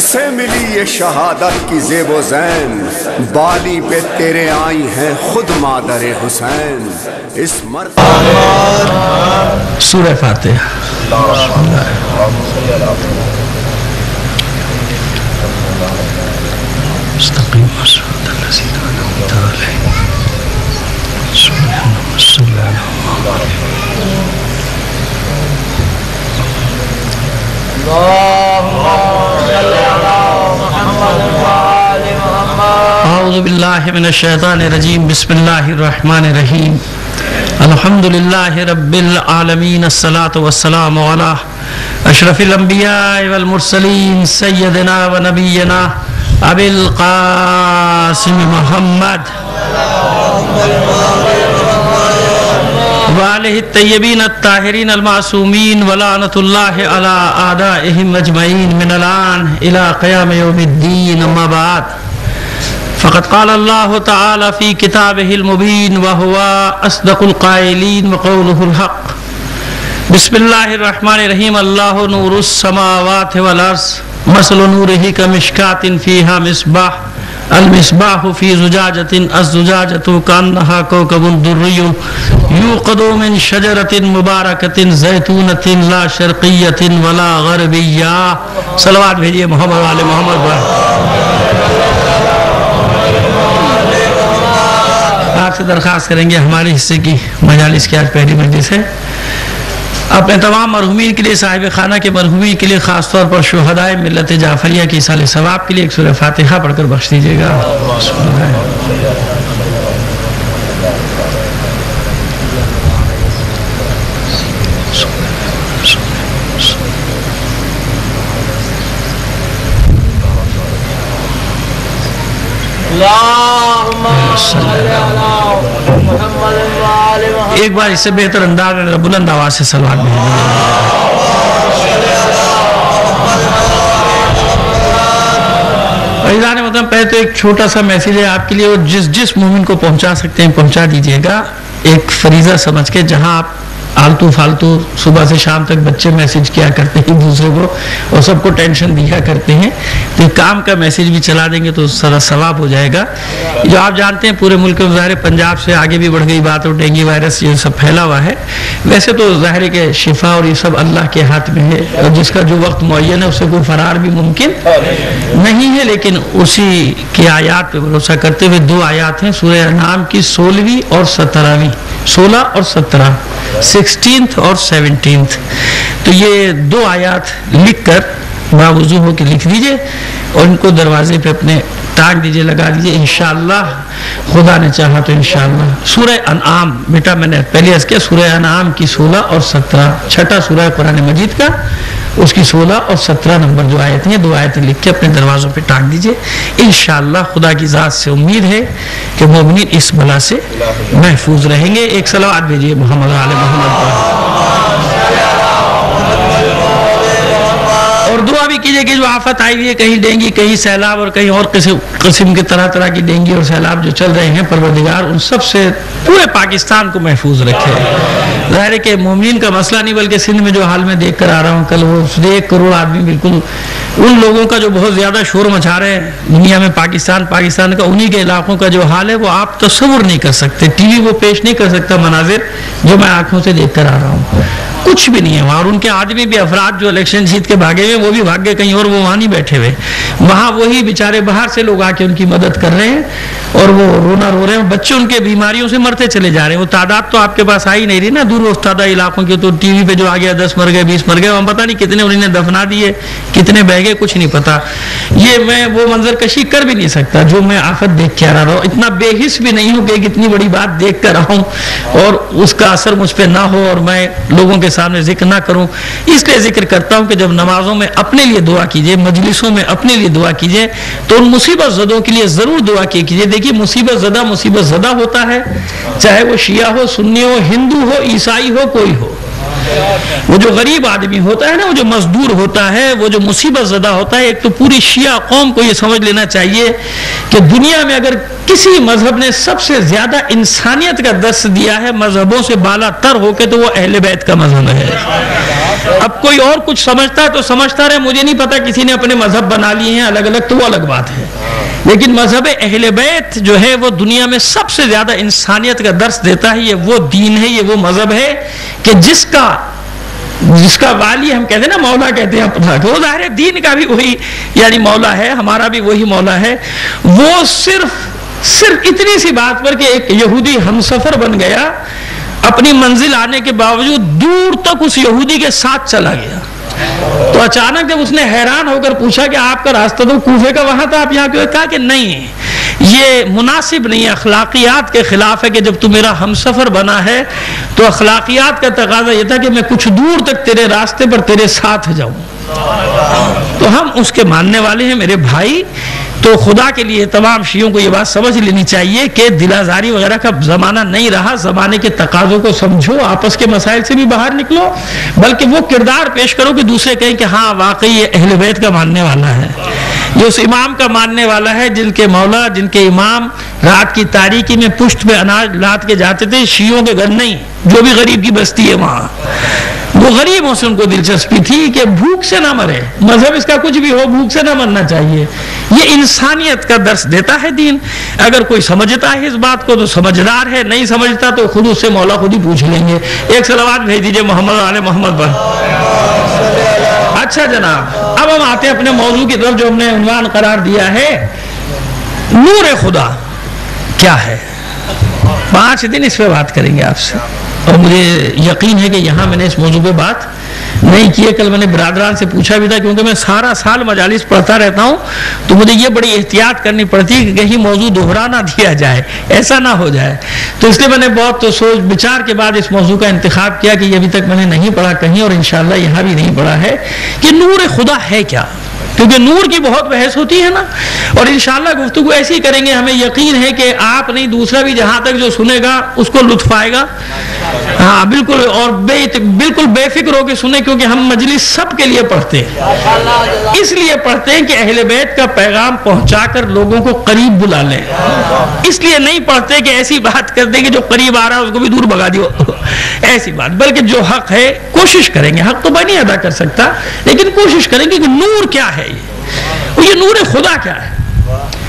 سے ملی یہ شہادت کی زیب و زین، بالی پہ تیرے آئی ہیں خود مادر حسین۔ اس مرتبہ سورہ فاتحہ۔ استقیم صراط الذین انعمت علیہم صلی اللہ اعوذ باللہ من الشیطان الرجیم، بسم اللہ الرحمن الرحیم، الحمدللہ رب العالمین، الصلاة والسلام علی اشرف الانبیاء والمرسلین، سیدنا و نبینا ابی القاسم محمد وآلہ الطیبین الطاہرین المعصومین، ولعنۃ اللہ علی اعدائہم اجمعین من الآن الی قیام یوم الدین، اما بعد فقد قال اللہ تعالی فی کتابہ المبین وہو اصدق القائلین وقولہ الحق۔ بسم اللہ الرحمن الرحیم، اللہ نور السماوات والارض، مثل نورہ کمشکاۃ فیہا مصباح، المصباح فی زجاجۃ، الزجاجۃ کأنہا کوکب دری یوقد من شجرۃ مبارکۃ زیتونۃ لا شرقیۃ ولا غربیہ۔ صلوات بھیجیے محمد والے محمد پر۔ آپ سے درخواست کریں گے، ہمارے حصے کی مجالس کی آج پہلی مجلس ہے، اپنے تمام مرحومین کے لیے، صاحب خانہ کے مرحومین کے لیے، خاص طور پر شہدائے ملت جعفریہ کی ایصال ثواب کے لیے ایک سورہ فاتحہ پڑھ کر بخش دیجیے گا۔ ایک بار اس سے بہتر انداز میں بلند آواز سے صلوات بھیجیں۔ عزیزان محترم، پہلے تو ایک چھوٹا سا میسیج ہے آپ کے لیے، اور جس مومن کو پہنچا سکتے ہیں پہنچا دیجیے گا، ایک فریضہ سمجھ کے۔ جہاں آپ آلتو فالتو صبح سے شام تک بچے میسیج کیا کرتے ہیں دوسرے کو اور سب کو ٹینشن دیا کرتے ہیں، تو کام کا میسیج بھی چلا دیں گے تو سارا ثواب ہو جائے گا۔ جو آپ جانتے ہیں پورے ملک میں ظاہر پنجاب سے آگے بھی بڑھ گئی بات، اور ڈینگی وائرس یہ سب پھیلا ہوا ہے۔ ویسے تو ظاہر ہے کہ شفا اور یہ سب اللہ کے ہاتھ میں ہے، اور جس کا جو وقت معین ہے اس سے کوئی فرار بھی ممکن نہیں ہے، لیکن اسی کی آیات پہ بھروسہ کرتے ہوئے دو آیات ہیں سورہ انعام کی 16ویں اور 17ویں، 16 اور 17، 16th اور 17th۔ تو یہ دو آیات لکھ کر باوضو ہو کے لکھ دیجئے اور ان کو دروازے پہ اپنے ٹانگ دیجئے، لگا دیجئے، انشاءاللہ خدا نے چاہا تو انشاءاللہ۔ سورہ انعام، بیٹا میں نے پہلے عرض کیا، سورہ انعام کی 16 اور 17، چھٹا سورہ قرآن مجید کا، اس کی 16 اور 17 نمبر جو آیتیں ہیں، دو آیتیں لکھ کے اپنے دروازوں پہ ٹانگ دیجئے۔ انشاءاللہ خدا کی ذات سے امید ہے کہ مومنین اس بلا سے محفوظ رہیں گے۔ ایک صلوات بھیجئے محمد علی محمد پر، اور دعا بھی کیجئے کہ جو آفت آئی ہوئی ہے، کہیں ڈینگی، کہیں سیلاب، اور کہیں اور قسم کے طرح طرح کی ڈینگی اور سیلاب جو چل رہے ہیں، پروردگار ان سب سے پورے پاکستان کو محفوظ رکھے۔ ظاہر ہے کہ مومنین کا مسئلہ نہیں، بلکہ سندھ میں جو حال میں دیکھ کر آ رہا ہوں، کل وہ 1 کروڑ آدمی، بالکل ان لوگوں کا جو بہت زیادہ شور مچا رہے ہیں دنیا میں، پاکستان کا، انہی کے علاقوں کا جو حال ہے وہ آپ تصور نہیں کر سکتے، ٹی وی وہ پیش نہیں کر سکتا مناظر جو میں آنکھوں سے دیکھ کر آ رہا ہوں، کچھ بھی نہیں ہے وہاں۔ اور ان کے آدمی بھی، افراد جو الیکشن جیت کے بھاگے ہوئے، وہ بھی بھاگ گئے کہیں اور، وہ وہاں نہیں بیٹھے ہوئے، وہاں وہی بیچارے باہر سے لوگ آ کے ان کی مدد کر رہے ہیں، اور وہ رونا رو رہے ہیں، بچے ان کے بیماریوں سے مرتے چلے جا رہے ہیں۔ وہ تعداد تو آپ کے پاس آ ہی نہیں رہی نا، دور افتادہ علاقوں کی، تو ٹی وی پہ جو آ گیا 10 مر گئے، 20 مر گئے، ہم پتہ نہیں کتنے انہوں نے دفنا دیے، کتنے بہ گئے، کچھ نہیں پتا۔ یہ میں وہ منظر کشی کر بھی نہیں سکتا جو میں آفت دیکھ کے آ رہا ہوں، اتنا بے حس بھی نہیں ہوں کہ ایک اتنی بڑی بات دیکھ کر آؤں اور اس کا اثر مجھ پہ نہ ہو اور میں لوگوں کے سامنے ذکر نہ کروں۔ اس لیے ذکر کرتا ہوں کہ جب نمازوں میں اپنے لیے دعا کیجئے، مجلسوں میں اپنے لیے دعا کیجئے، تو ان مصیبت زدوں کے لیے ضرور دعا کیجئے۔ دیکھیے مصیبت زدہ ہوتا ہے، چاہے وہ شیعہ ہو، سنی ہو، ہندو ہو، عیسائی ہو، کوئی ہو۔ وہ جو غریب آدمی ہوتا ہے نا، وہ جو مزدور ہوتا ہے، وہ جو مصیبت زدہ ہوتا ہے، ایک تو پوری شیعہ قوم کو یہ سمجھ لینا چاہیے کہ دنیا میں اگر کسی مذہب نے سب سے زیادہ انسانیت کا درس دیا ہے مذہبوں سے بالا تر ہو کے، تو وہ اہل بیت کا مذہب ہے۔ اب کوئی اور کچھ سمجھتا ہے تو سمجھتا رہے، مجھے نہیں پتا، کسی نے اپنے مذہب بنا لیے ہیں الگ الگ تو وہ الگ بات ہے، لیکن مذہب اہل بیت جو ہے وہ دنیا میں سب سے زیادہ انسانیت کا درس دیتا ہے۔ یہ وہ دین ہے، یہ وہ مذہب ہے کہ جس کا والی ہم کہتے ہیں نا، مولا کہتے ہیں اپنا، وہ ظاہر ہے دین کا بھی وہی یعنی مولا ہے، ہمارا بھی وہی مولا ہے۔ وہ صرف اتنی سی بات پر کہ ایک یہودی ہمسفر بن گیا، اپنی منزل آنے کے باوجود دور تک اس یہودی کے ساتھ چلا گیا، تو اچانک جب اس نے حیران ہو کر پوچھا کہ آپ کا راستہ تو کوفے کا وہاں تھا، آپ یہاں کیوں؟ کہا کہ نہیں، یہ مناسب نہیں ہے، اخلاقیات کے خلاف ہے کہ جب تو میرا ہمسفر بنا ہے تو اخلاقیات کا تقاضا یہ تھا کہ میں کچھ دور تک تیرے راستے پر تیرے ساتھ جاؤں۔ تو ہم اس کے ماننے والے ہیں میرے بھائی، تو خدا کے لیے تمام شیعوں کو یہ بات سمجھ لینی چاہیے کہ دل آزاری وغیرہ کا زمانہ نہیں رہا، زمانے کے تقاضوں کو سمجھو، آپس کے مسائل سے بھی باہر نکلو، بلکہ وہ کردار پیش کرو کہ دوسرے کہیں کہ ہاں واقعی یہ اہل بیت کا ماننے والا ہے، جو اس امام کا ماننے والا ہے، جن کے مولا، جن کے امام رات کی تاریکی میں پشت پہ اناج لاد کے جاتے تھے، شیعوں کے گھر نہیں، جو بھی غریب کی بستی ہے وہاں، وہ غریبوں سے ان کو دلچسپی تھی کہ بھوک سے نہ مرے، مذہب اس کا کچھ بھی ہو بھوک سے نہ مرنا چاہیے۔ یہ انسانیت کا درس دیتا ہے دین۔ اگر کوئی سمجھتا ہے اس بات کو تو سمجھدار ہے، نہیں سمجھتا تو خود اس سے مولا خود ہی پوچھ لیں گے۔ ایک صلوات بھیج دیجئے محمد علی محمد پر۔ اچھا جناب، اب ہم آتے ہیں اپنے موضوع کی طرف جو ہم نے عنوان قرار دیا ہے، نور خدا کیا ہے۔ 5 دن اس پہ بات کریں گے آپ سے، اور مجھے یقین ہے کہ یہاں میں نے اس موضوع پہ بات نہیں کی ہے۔ کل میں نے برادران سے پوچھا بھی تھا، کیونکہ میں سارا سال مجالس پڑھتا رہتا ہوں تو مجھے یہ بڑی احتیاط کرنی پڑتی ہے کہ کہیں موضوع دوہرا نہ دیا جائے، ایسا نہ ہو جائے، تو اس لیے میں نے بہت سوچ بچار کے بعد اس موضوع کا انتخاب کیا کہ یہ ابھی تک میں نے نہیں پڑھا کہیں، اور انشاءاللہ یہاں بھی نہیں پڑھا ہے کہ نور خدا ہے کیا، کیونکہ نور کی بہت بحث ہوتی ہے نا، اور انشاءاللہ گفتگو ایسی کریں گے، ہمیں یقین ہے کہ آپ نہیں دوسرا بھی جہاں تک جو سنے گا اس کو لطف آئے گا۔ ہاں بالکل، اور بالکل بے فکر ہو کے سنیں، کیونکہ ہم مجلس سب کے لیے پڑھتے ہیں، اس لیے پڑھتے ہیں کہ اہل بیت کا پیغام پہنچا کر لوگوں کو قریب بلا لیں، اس لیے نہیں پڑھتے کہ ایسی بات کر دیں کہ جو قریب آ رہا ہے اس کو بھی دور بھگا دیو، ایسی بات، بلکہ جو حق ہے کوشش کریں گے، حق تو میں نہیں ادا کر سکتا لیکن کوشش کریں گے کہ نور کیا ہے، یہ نور خدا کیا ہے۔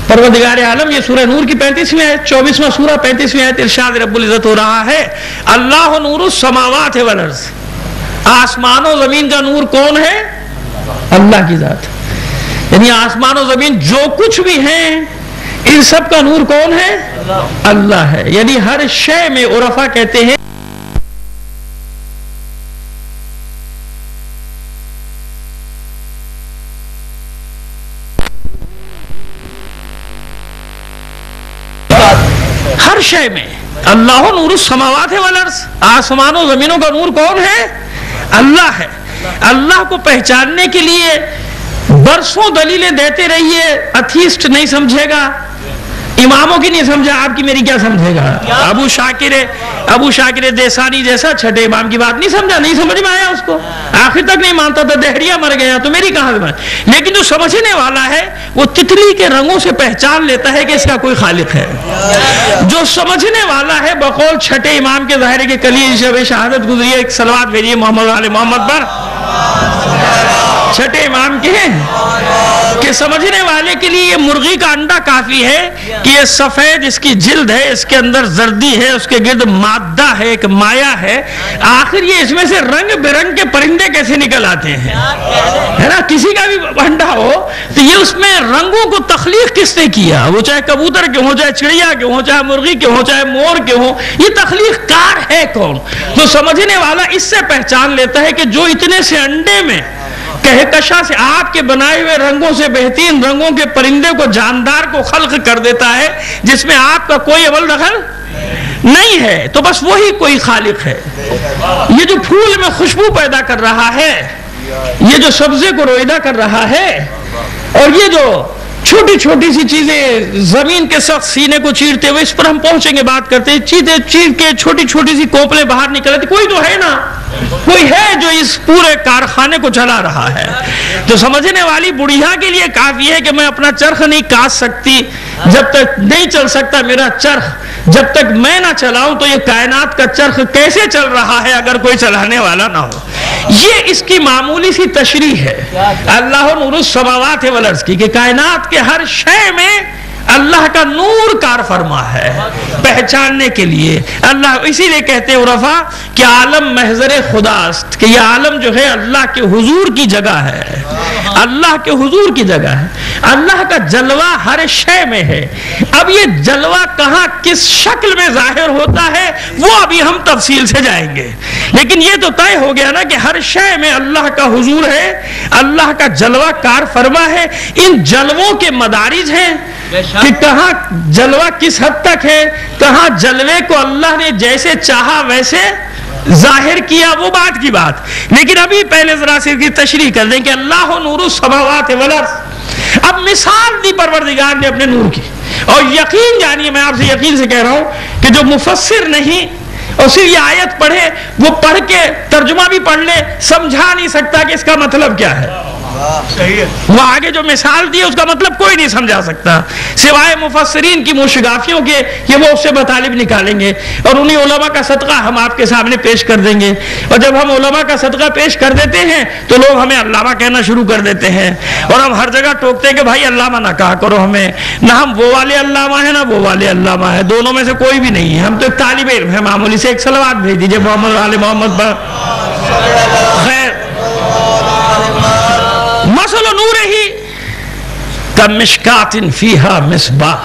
پروردگار عالم، یہ سورہ نور کی 35ویں آیت، 24واں سورہ 35ویں آیت، ارشاد رب العزت ہو رہا ہے، اللہ نور السماوات والارض، آسمان و زمین کا نور کون ہے؟ اللہ کی ذات، یعنی آسمان و زمین جو کچھ بھی ہیں ان سب کا نور کون ہے؟ اللہ ہے، یعنی ہر شے میں عرفا کہتے ہیں ہر شے میں، اللہ نور السماوات والارض، آسمان و زمینوں کا نور کون ہے؟ اللہ ہے۔ اللہ کو پہچاننے کے لیے برسوں دلیلیں دیتے رہیے، اتھیسٹ نہیں سمجھے گا، اماموں کی نہیں سمجھا، آپ کی میری کیا سمجھے گا؟ ابو شاکر دیسانی جیسا چھٹے امام کی بات نہیں سمجھا، نہیں سمجھ میں آیا اس کو، آخر تک نہیں مانتا تھا، دہریہ مر گیا تو میری کہاں سے؟ لیکن جو سمجھنے والا ہے وہ تتلی کے رنگوں سے پہچان لیتا ہے کہ اس کا کوئی خالق ہے۔ جو سمجھنے والا ہے بقول چھٹے امام کے ظاہر کے کلی شب شہادت گزری ہے، ایک صلوات بھیجیے محمد علی محمد پر، چھٹے امام کے ہیں کہ سمجھنے والے کے لیے یہ مرغی کا انڈا کافی ہے کہ یہ سفید اس کی جلد ہے، اس کے اندر زردی ہے، اس کے گرد مادہ ہے، ایک مایا ہے، آخر یہ اس میں سے رنگ برنگ کے پرندے کیسے نکل آتے ہیں، ہے نا؟ کسی کا بھی انڈا ہو تو یہ اس میں رنگوں کو تخلیق کس نے کیا، وہ چاہے کبوتر کے ہوں، چاہے چڑیا کے ہوں، چاہے مرغی کے ہوں، چاہے مور کے ہوں، یہ تخلیق کار ہے کون؟ تو سمجھنے والا اس سے پہچان لیتا ہے کہ جو اتنے سے انڈے میں کہکشاں سے آپ کے بنائے ہوئے رنگوں سے بہترین رنگوں کے پرندے کو، جاندار کو خلق کر دیتا ہے، جس میں آپ کا کوئی عمل دخل نہیں ہے، تو بس وہی کوئی خالق ہے۔ یہ جو پھول میں خوشبو پیدا کر رہا ہے، یہ جو سبزے کو رویدہ کر رہا ہے، اور یہ جو چھوٹی چھوٹی سی چیزیں زمین کے سخت سینے کو چیرتے ہوئے، اس پر ہم پہنچیں گے بات کرتے ہیں، چیر کے چھوٹی چھوٹی سی کوپلیں باہر نکل آتی، کوئی تو ہے نا، کوئی ہے جو اس پورے کارخانے کو چلا رہا ہے۔ تو سمجھنے والی بڑھیا کے لیے کافی ہے کہ میں اپنا چرخ نہیں کاٹ سکتی، جب تک نہیں چل سکتا میرا چرخ جب تک میں نہ چلاؤں تو یہ کائنات کا چرخ کیسے چل رہا ہے اگر کوئی چلانے والا نہ ہو. یہ اس کی معمولی سی تشریح ہے اللہ نور السماوات والارض کی، کہ کائنات کے ہر شے میں اللہ کا نور کار فرما ہے پہچاننے کے لیے. اللہ اسی لیے کہتے ہیں عرفا کہ عالم محضر خدا است، کہ یہ عالم جو ہے اللہ کے حضور کی جگہ ہے، اللہ کے حضور کی جگہ ہے. اللہ کا جلوہ ہر شے میں ہے. اب یہ جلوہ کہاں کس شکل میں ظاہر ہوتا ہے وہ ابھی ہم تفصیل سے جائیں گے، لیکن یہ تو طے ہو گیا نا کہ ہر شے میں اللہ کا حضور ہے، اللہ کا جلوہ کار فرما ہے. ان جلووں کے مدارج ہیں کہ کہاں جلوہ کس حد تک ہے، کہاں جلوے کو اللہ نے جیسے چاہا ویسے ظاہر کیا، وہ بات کی بات. لیکن ابھی پہلے ذرا سے کی تشریح کر دیں کہ اللہ نور السماوات والارض. اب مثال دی پروردگار نے اپنے نور کی، اور یقین جانیے، میں آپ سے یقین سے کہہ رہا ہوں کہ جو مفسر نہیں اور صرف یہ آیت پڑھے، وہ پڑھ کے ترجمہ بھی پڑھ لے، سمجھا نہیں سکتا کہ اس کا مطلب کیا ہے. وہ آگے جو مثال دی اس کا مطلب کوئی نہیں سمجھا سکتا سوائے مفسرین کی موشگافیوں کے، یہ وہ اس سے مطالب نکالیں گے اور انہی علماء کا صدقہ ہم آپ کے سامنے پیش کر دیں گے. اور جب ہم علماء کا صدقہ پیش کر دیتے ہیں تو لوگ ہمیں علامہ کہنا شروع کر دیتے ہیں، اور ہم ہر جگہ ٹوکتے ہیں کہ بھائی علامہ نہ کہا کرو ہمیں، نہ ہم وہ والے علامہ ہیں نہ وہ والے علامہ ہیں، دونوں میں سے کوئی بھی نہیں ہے. ہم تو ایک طالب علم ہے معمولی سے. ایک صلوات بھیج دیجئے محمد آل محمد پر. خیر، مثل نورہ کمشکات فیہا مصباح.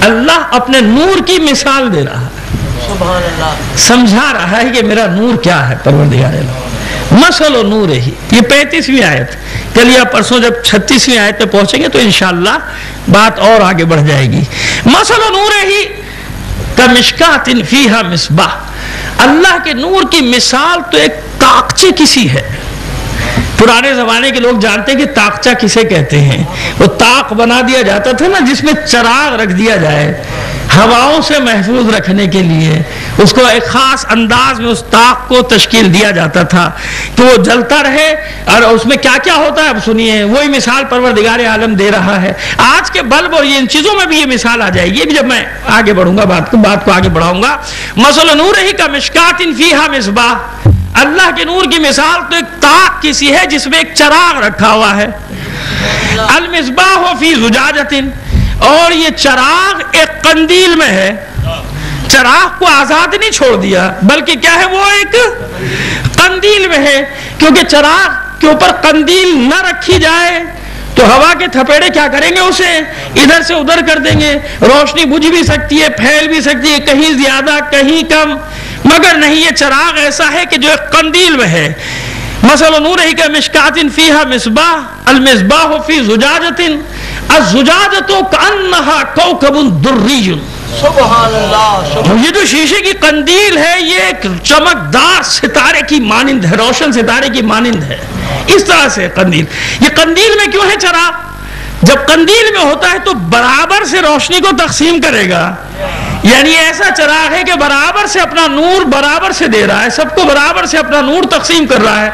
اللہ اپنے نور کی مثال دے رہا ہے، سبحان اللہ، سمجھا رہا ہے کہ میرا نور کیا ہے. پروردگار مثل نورہ، یہ 35ویں آیت. کل یا پرسوں جب 36ویں آیت پہ پہنچیں گے تو انشاءاللہ بات اور آگے بڑھ جائے گی. مثل نورہ کمشکات فیہا مصباح. اللہ کے نور کی مثال تو ایک تاقچے کسی ہے. پرانے زمانے کے لوگ جانتے ہیں کہ تاقچہ کسے کہتے ہیں. وہ تاق بنا دیا جاتا تھا نا جس میں چراغ رکھ دیا جائے ہواؤں سے محفوظ رکھنے کے لیے. اس کو ایک خاص انداز میں اس تاق کو تشکیل دیا جاتا تھا کہ وہ جلتا رہے. اور اس میں کیا کیا ہوتا ہے اب سنیے، وہی مثال پروردگار عالم دے رہا ہے. آج کے بلب اور ان چیزوں میں بھی یہ مثال آ جائے گی. یہ بھی جب میں آگے بڑھوں گا بات کو آگے بڑھاؤں گا. مثل نورہ کمشکات فیہا مصباح. اللہ کے نور کی مثال تو ایک تاق کسی ہے جس میں ایک چراغ رکھا ہوا ہے. المصباح فی زجاجۃ، اور یہ چراغ ایک قندیل میں ہے. چراغ کو آزاد نہیں چھوڑ دیا بلکہ کیا ہے، وہ ایک قندیل میں ہے. کیونکہ چراغ کے اوپر قندیل نہ رکھی جائے تو ہوا کے تھپیڑے کیا کریں گے، اسے ادھر سے ادھر کر دیں گے. روشنی بجھ بھی سکتی ہے، پھیل بھی سکتی ہے، کہیں زیادہ کہیں کم، مگر نہیں، یہ چراغ ایسا ہے کہ جو ایک قندیل میں ہے. مثل نورہ کمشکات فیہا مصباح المصباح فی زجاجۃ الزجاجۃ کأنہا کوکب دری. سبحان اللہ. یہ جو شیشے کی قندیل ہے یہ ایک چمکدار ستارے کی مانند ہے، روشن ستارے کی مانند ہے. اس طرح سے قندیل. یہ قندیل میں کیوں ہے چراغ؟ جب قندیل میں ہوتا ہے تو برابر سے روشنی کو تقسیم کرے گا. یعنی ایسا چراغ ہے کہ برابر سے اپنا نور برابر سے دے رہا ہے، سب کو برابر سے اپنا نور تقسیم کر رہا ہے.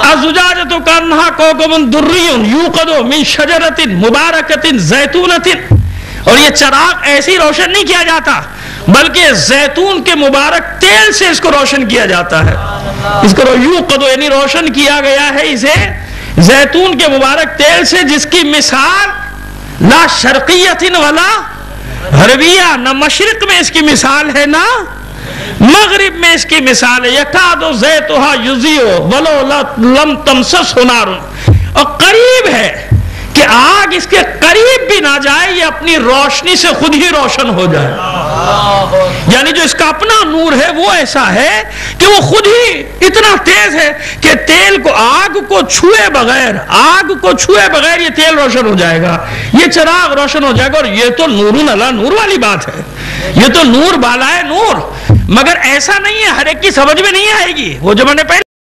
الزجاجۃ کأنہا کوکب دری یوقد من شجرۃ مبارکۃ زیتونۃ. اور یہ چراغ ایسے روشن نہیں کیا جاتا بلکہ زیتون کے مبارک تیل سے اس کو روشن کیا جاتا ہے. اس کو یوقد یعنی روشن کیا گیا ہے اسے زیتون کے مبارک تیل سے، جس کی مثال لا شرقیۃ ولا غربیہ، نہ مشرق میں اس کی مثال ہے نہ مغرب میں اس کی مثال ہے. یکاد زیتھا یضیء ولو لم تمسسہ نار. اور قریب ہے کہ آگ اس کے قریب بھی نہ جائے، یہ اپنی روشنی سے خود ہی روشن ہو جائے. یعنی جو اس کا اپنا نور ہے وہ ایسا ہے کہ وہ خود ہی اتنا تیز ہے کہ تیل کو آگ کو چھوئے بغیر یہ تیل روشن ہو جائے گا، یہ چراغ روشن ہو جائے گا. اور یہ تو نور علی نور والی بات ہے، یہ تو نور بالائے نور. مگر ایسا نہیں ہے، ہر ایک کی سمجھ میں نہیں آئے گی. وہ جو میں نے پہلے